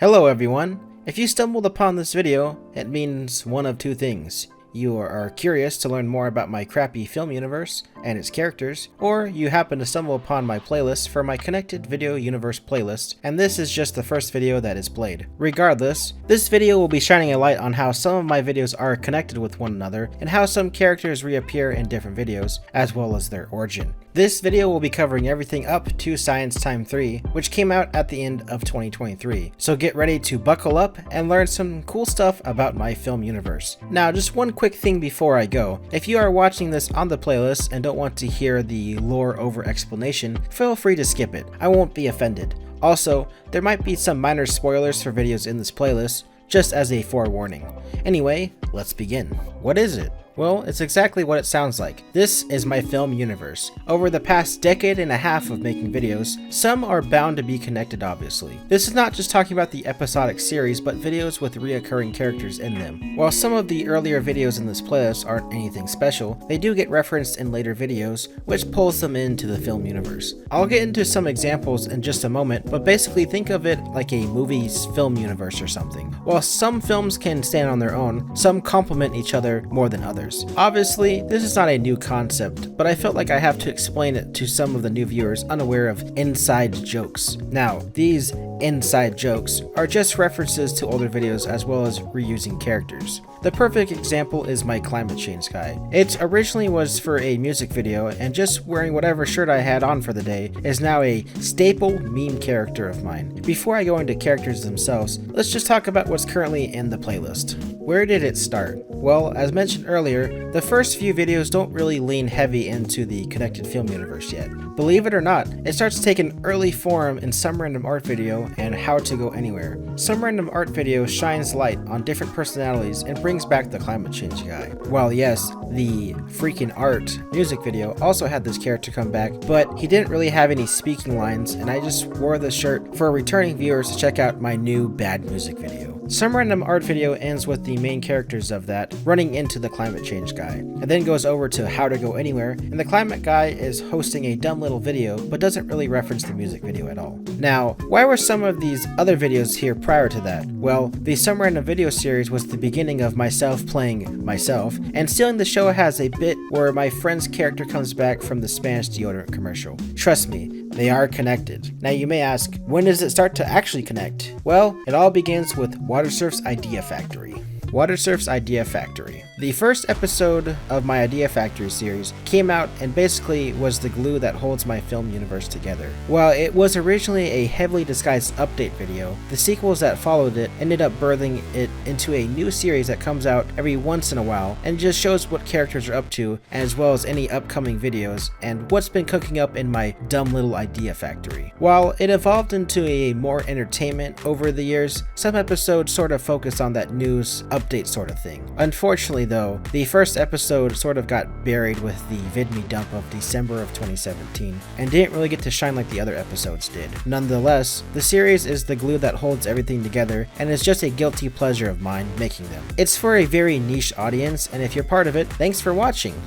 Hello everyone! If you stumbled upon this video, it means one of two things. You are curious to learn more about my crappy film universe and its characters, or you happen to stumble upon my playlist for my Connected Video Universe playlist, and this is just the first video that is played. Regardless, this video will be shining a light on how some of my videos are connected with one another, and how some characters reappear in different videos, as well as their origin. This video will be covering everything up to Science Time 3, which came out at the end of 2023, so get ready to buckle up and learn some cool stuff about my film universe. Now, just one quick thing before I go. If you are watching this on the playlist and don't want to hear the lore over explanation, feel free to skip it. I won't be offended. Also, there might be some minor spoilers for videos in this playlist, just as a forewarning. Anyway, let's begin. What is it? Well, it's exactly what it sounds like. This is my film universe. Over the past decade and a half of making videos, some are bound to be connected obviously. This is not just talking about the episodic series, but videos with reoccurring characters in them. While some of the earlier videos in this playlist aren't anything special, they do get referenced in later videos, which pulls them into the film universe. I'll get into some examples in just a moment, but basically think of it like a movie's film universe or something. While some films can stand on their own, some complement each other more than others. Obviously, this is not a new concept, but I felt like I have to explain it to some of the new viewers unaware of inside jokes. Now, these inside jokes are just references to older videos as well as reusing characters. The perfect example is my climate change guy. It originally was for a music video, and just wearing whatever shirt I had on for the day is now a staple meme character of mine. Before I go into characters themselves, let's just talk about what's currently in the playlist. Where did it start? Well, as mentioned earlier, the first few videos don't really lean heavy into the connected film universe yet. Believe it or not, it starts to take an early form in Some Random Art Video and How to Go Anywhere. Some Random Art Video shines light on different personalities and brings back the climate change guy. While yes, the Freaking Art music video also had this character come back, but he didn't really have any speaking lines, and I just wore this shirt for returning viewers to check out my new bad music video. Some Random Art Video ends with the main characters of that running into the climate change guy, and then goes over to How to Go Anywhere, and the climate guy is hosting a dumb little video but doesn't really reference the music video at all. Now, why were some of these other videos here prior to that? Well, the Some Random Video series was the beginning of myself playing myself, and Stealing the Show has a bit where my friend's character comes back from the Spanish deodorant commercial. Trust me, they are connected. Now you may ask, when does it start to actually connect? Well, it all begins with Watersurf's Idea Factory. Watersurf's Idea Factory. The first episode of my Idea Factory series came out and basically was the glue that holds my film universe together. While it was originally a heavily disguised update video, the sequels that followed it ended up birthing it into a new series that comes out every once in a while and just shows what characters are up to, as well as any upcoming videos and what's been cooking up in my dumb little Idea Factory. While it evolved into a more entertainment over the years, some episodes sort of focus on that news update sort of thing. Unfortunately though, the first episode sort of got buried with the VidMe dump of December of 2017 and didn't really get to shine like the other episodes did. Nonetheless, the series is the glue that holds everything together and is just a guilty pleasure of mine making them. It's for a very niche audience, and if you're part of it, thanks for watching.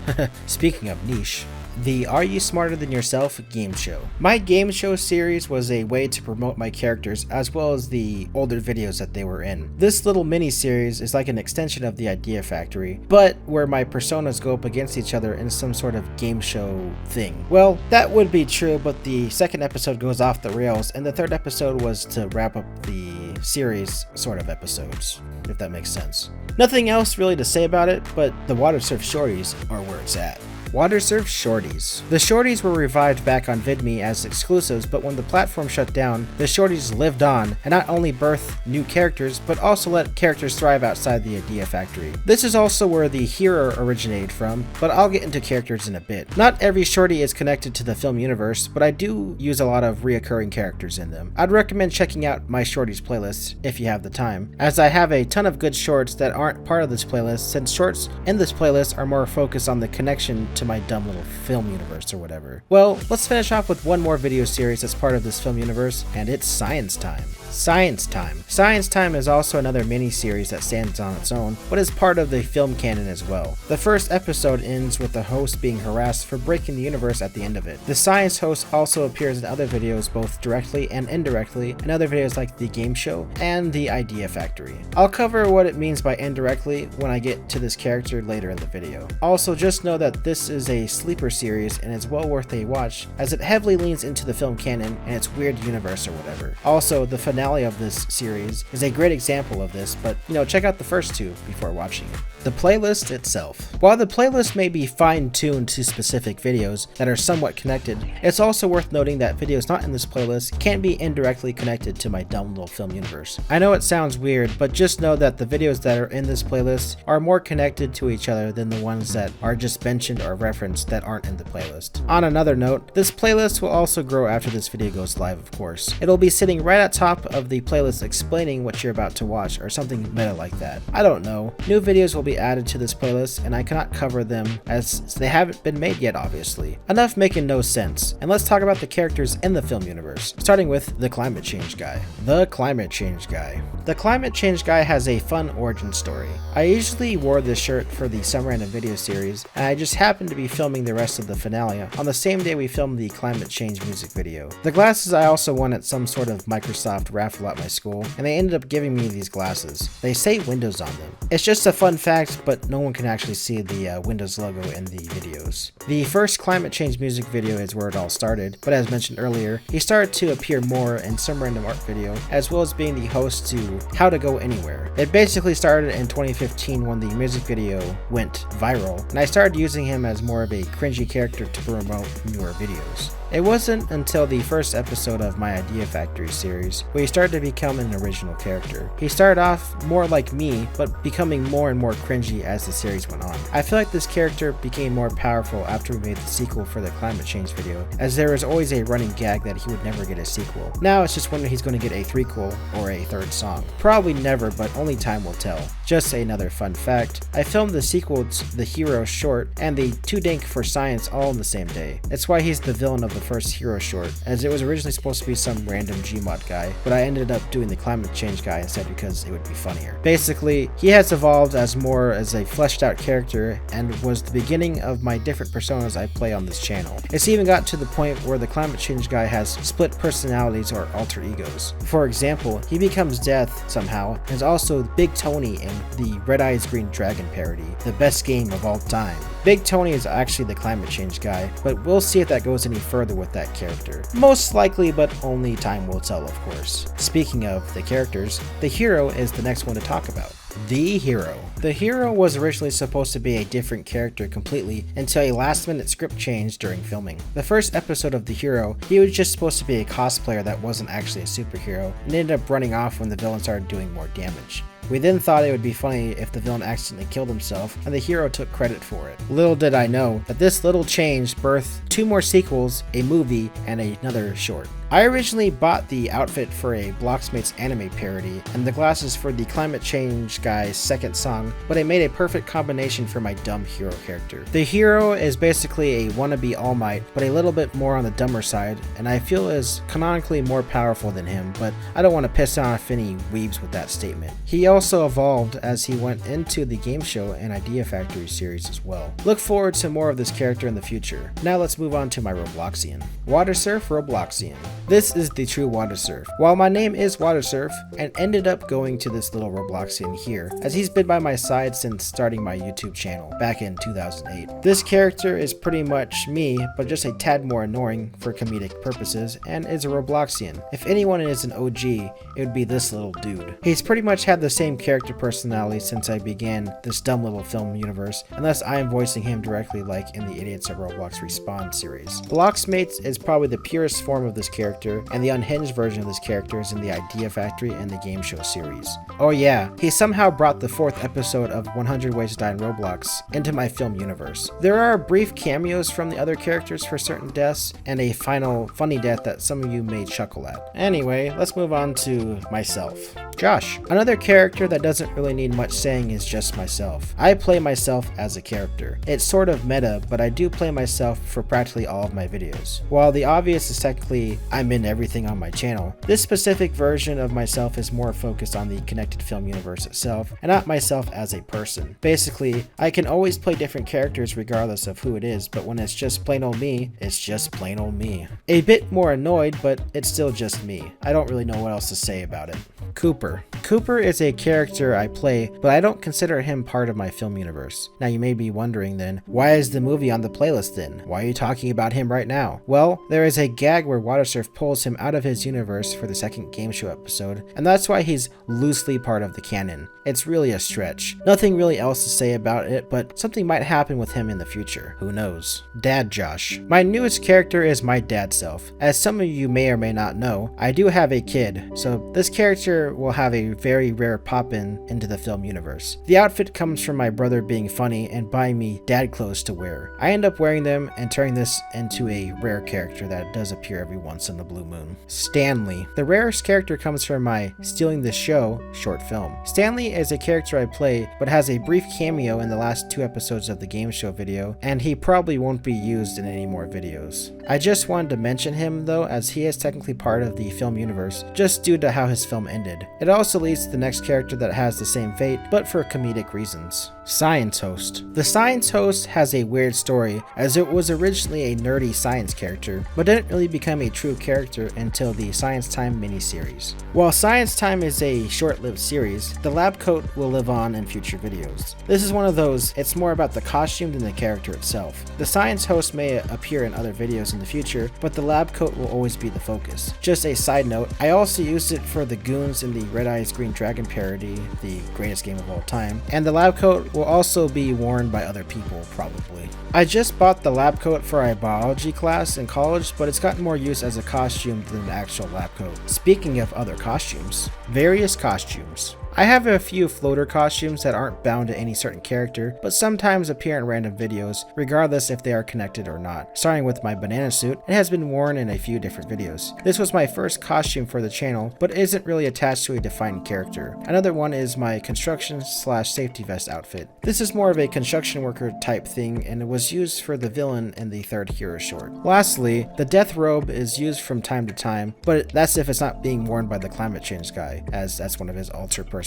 Speaking of niche, the Are You Smarter Than Yourself game show. My game show series was a way to promote my characters as well as the older videos that they were in. This little mini series is like an extension of the Idea Factory, but where my personas go up against each other in some sort of game show thing. Well, that would be true, but the second episode goes off the rails, and the third episode was to wrap up the series sort of episodes, if that makes sense. Nothing else really to say about it, but the Watersurf Shorties are where it's at. Watersurf Shorties. The Shorties were revived back on VidMe as exclusives, but when the platform shut down, the Shorties lived on and not only birthed new characters, but also let characters thrive outside the Idea Factory. This is also where the hero originated from, but I'll get into characters in a bit. Not every Shorty is connected to the film universe, but I do use a lot of reoccurring characters in them. I'd recommend checking out my Shorties playlist if you have the time, as I have a ton of good shorts that aren't part of this playlist, since shorts in this playlist are more focused on the connection to my dumb little film universe or whatever. Well, let's finish off with one more video series that's part of this film universe, and it's Science Time. Science Time. Science Time is also another mini-series that stands on its own, but is part of the film canon as well. The first episode ends with the host being harassed for breaking the universe at the end of it. The science host also appears in other videos both directly and indirectly, in other videos like the Gameshow and the Idea Factory. I'll cover what it means by indirectly when I get to this character later in the video. Also, just know that this is a sleeper series and it's well worth a watch as it heavily leans into the film canon and its weird universe or whatever. Also, the finale of this series is a great example of this, but check out the first two before watching it. The playlist itself. While the playlist may be fine-tuned to specific videos that are somewhat connected, it's also worth noting that videos not in this playlist can be indirectly connected to my dumb little film universe. I know it sounds weird, but just know that the videos that are in this playlist are more connected to each other than the ones that are just mentioned or referenced that aren't in the playlist. On another note, this playlist will also grow after this video goes live, of course. It'll be sitting right at top of the playlist explaining what you're about to watch or something meta like that. I don't know. New videos will be added to this playlist and I cannot cover them as they haven't been made yet, obviously. Enough making no sense, and let's talk about the characters in the film universe, starting with the Climate Change Guy. The Climate Change Guy. The Climate Change Guy has a fun origin story. I usually wore this shirt for the Summer Random video series, and I just happened to be filming the rest of the finale on the same day we filmed the climate change music video. The glasses I also won at some sort of Microsoft raffle at my school, and they ended up giving me these glasses. They say Windows on them. It's just a fun fact, but no one can actually see the Windows logo in the videos. The first climate change music video is where it all started, but as mentioned earlier, he started to appear more in some random art video, as well as being the host to How to Go Anywhere. It basically started in 2015 when the music video went viral, and I started using him as more of a cringy character to promote newer videos. It wasn't until the first episode of my Idea Factory series where he started to become an original character. He started off more like me, but becoming more and more cringy as the series went on. I feel like this character became more powerful after we made the sequel for the climate change video, as there was always a running gag that he would never get a sequel. Now it's just when he's going to get a threequel or a third song. Probably never, but only time will tell. Just another fun fact, I filmed the sequels, the Hero short and the Too Dank for Science all in the same day. That's why he's the villain of the first Hero short, as it was originally supposed to be some random Gmod guy, but I ended up doing the climate change guy instead because it would be funnier. Basically, he has evolved as more as a fleshed out character and was the beginning of my different personas I play on this channel. It's even got to the point where the climate change guy has split personalities or alter egos. For example, he becomes Death somehow and is also Big Tony in the Red Eyes Green Dragon parody, the best game of all time. Big Tony is actually the climate change guy, but we'll see if that goes any further with that character. Most likely, but only time will tell, of course. Speaking of the characters, the Hero is the next one to talk about. The Hero. The Hero was originally supposed to be a different character completely until a last-minute script change during filming. The first episode of The Hero, he was just supposed to be a cosplayer that wasn't actually a superhero, and ended up running off when the villain started doing more damage. We then thought it would be funny if the villain accidentally killed himself, and the hero took credit for it. Little did I know that this little change birthed 2 more sequels, a movie, and another short. I originally bought the outfit for a Bloxmates anime parody, and the glasses for the climate change guy's second song, but it made a perfect combination for my dumb hero character. The Hero is basically a wannabe All Might, but a little bit more on the dumber side, and I feel is canonically more powerful than him, but I don't want to piss off any weebs with that statement. He also evolved as he went into the Gameshow and Idea Factory series as well. Look forward to more of this character in the future. Now let's move on to my Robloxian. Watersurf Robloxian. This is the true Watersurf. While my name is Watersurf, and ended up going to this little Robloxian here, as he's been by my side since starting my YouTube channel back in 2008. This character is pretty much me, but just a tad more annoying for comedic purposes, and is a Robloxian. If anyone is an OG, it would be this little dude. He's pretty much had the same character personality since I began this dumb little film universe, unless I am voicing him directly like in the Idiots of Roblox Respawn series. Bloxmates is probably the purest form of this character, and the unhinged version of this character is in the Idea Factory and the Gameshow series. Oh yeah, he somehow brought the 4th episode of 100 Ways to Die in Roblox into my film universe. There are brief cameos from the other characters for certain deaths, and a final funny death that some of you may chuckle at. Anyway, let's move on to myself. Josh. Another character that doesn't really need much saying is just myself. I play myself as a character. It's sort of meta, but I do play myself for practically all of my videos. While the obvious is technically I'm in everything on my channel, this specific version of myself is more focused on the connected film universe itself and not myself as a person. Basically, I can always play different characters regardless of who it is, but when it's just plain old me, it's just plain old me. A bit more annoyed, but it's still just me. I don't really know what else to say about it. Cooper. Cooper is a character I play, but I don't consider him part of my film universe. Now you may be wondering then, why is the movie on the playlist then? Why are you talking about him right now? Well, there is a gag where Watersurf pulls him out of his universe for the second Gameshow episode, and that's why he's loosely part of the canon. It's really a stretch. Nothing really else to say about it, but something might happen with him in the future. Who knows? Dad Josh. My newest character is my dad self. As some of you may or may not know, I do have a kid, so this character will have a very rare pop-in into the film universe. The outfit comes from my brother being funny and buying me dad clothes to wear. I end up wearing them and turning this into a rare character that does appear every once in the blue moon. Stanley. The rarest character comes from my Stealing the Show short film. Stanley is a character I play, but has a brief cameo in the last 2 episodes of the Gameshow video, and he probably won't be used in any more videos. I just wanted to mention him though, as he is technically part of the film universe, just due to how his film ended. It also leads to the next character that has the same fate, but for comedic reasons. Science Host. The Science Host has a weird story, as it was originally a nerdy science character, but didn't really become a true character until the Science Time miniseries. While Science Time is a short-lived series, the lab coat will live on in future videos. This is one of those, it's more about the costume than the character itself. The Science Host may appear in other videos in the future, but the lab coat will always be the focus. Just a side note, I also used it for the goons in the Red Eyes Green Dragon parody, the greatest game of all time, and the lab coat will also be worn by other people, probably. I just bought the lab coat for a biology class in college, but it's gotten more use as a costume than an actual lab coat. Speaking of other costumes, various costumes. I have a few floater costumes that aren't bound to any certain character, but sometimes appear in random videos, regardless if they are connected or not. Starting with my banana suit, it has been worn in a few different videos. This was my first costume for the channel, but isn't really attached to a defined character. Another one is my construction/safety vest outfit. This is more of a construction worker type thing, and it was used for the villain in the third hero short. Lastly, the death robe is used from time to time, but that's if it's not being worn by the climate change guy, as that's one of his alter personalities.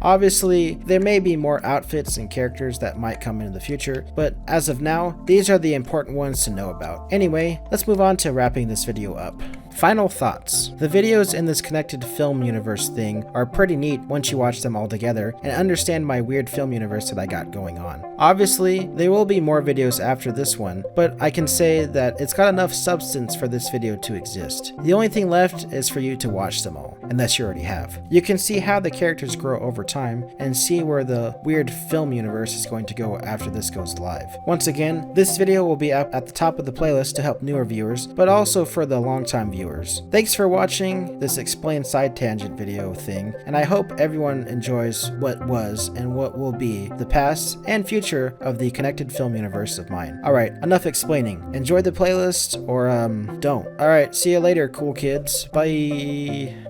Obviously, there may be more outfits and characters that might come in the future, but as of now, these are the important ones to know about. Anyway, let's move on to wrapping this video up. Final thoughts. The videos in this connected film universe thing are pretty neat once you watch them all together and understand my weird film universe that I got going on. Obviously, there will be more videos after this one, but I can say that it's got enough substance for this video to exist. The only thing left is for you to watch them all, unless you already have. You can see how the characters grow over time and see where the weird film universe is going to go after this goes live. Once again, this video will be up at the top of the playlist to help newer viewers, but also for the long-time viewers. Thanks for watching this explain side tangent video thing, and I hope everyone enjoys what was and what will be the past and future of the connected film universe of mine. Alright, enough explaining. Enjoy the playlist, or don't. Alright, see you later, cool kids. Bye!